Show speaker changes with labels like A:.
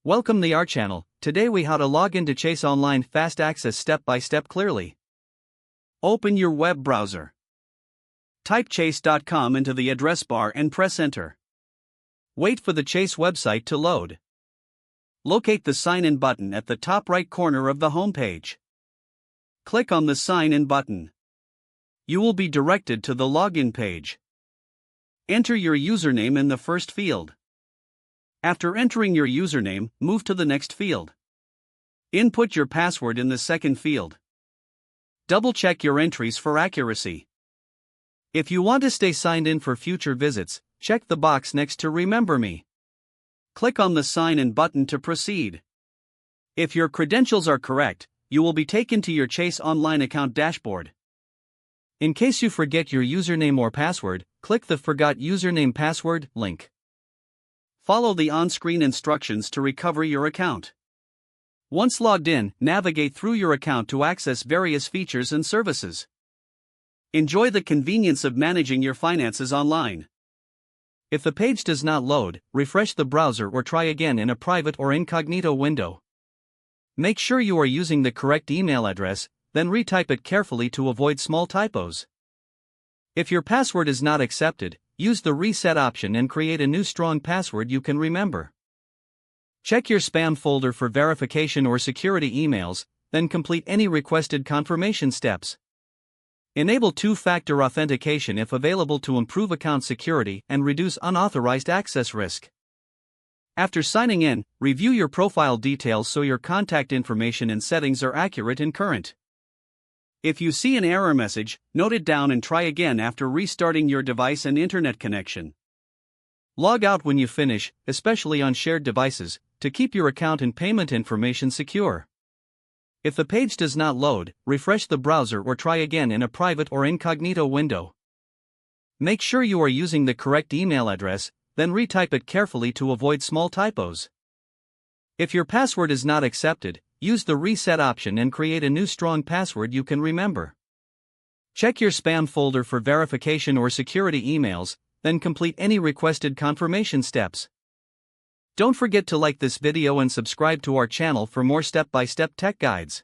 A: Welcome to our channel. Today we how to log into Chase Online Fast Access step by step clearly. Open your web browser. Type chase.com into the address bar and press enter. Wait for the Chase website to load. Locate the sign in button at the top right corner of the home page. Click on the sign in button. You will be directed to the login page. Enter your username in the first field. After entering your username, move to the next field. Input your password in the second field. Double-check your entries for accuracy. If you want to stay signed in for future visits, check the box next to Remember Me. Click on the Sign In button to proceed. If your credentials are correct, you will be taken to your Chase Online account dashboard. In case you forget your username or password, click the Forgot Username Password link. Follow the on-screen instructions to recover your account. Once logged in, navigate through your account to access various features and services. Enjoy the convenience of managing your finances online. If the page does not load, refresh the browser or try again in a private or incognito window. Make sure you are using the correct email address, then retype it carefully to avoid small typos. If your password is not accepted, use the reset option and create a new strong password you can remember. Check your spam folder for verification or security emails, then complete any requested confirmation steps. Enable two-factor authentication if available to improve account security and reduce unauthorized access risk. After signing in, review your profile details so your contact information and settings are accurate and current. If you see an error message, note it down and try again after restarting your device and internet connection. Log out when you finish, especially on shared devices, to keep your account and payment information secure. If the page does not load, refresh the browser or try again in a private or incognito window. Make sure you are using the correct email address, then retype it carefully to avoid small typos. If your password is not accepted, use the reset option and create a new strong password you can remember. Check your spam folder for verification or security emails, then complete any requested confirmation steps. Don't forget to like this video and subscribe to our channel for more step-by-step tech guides.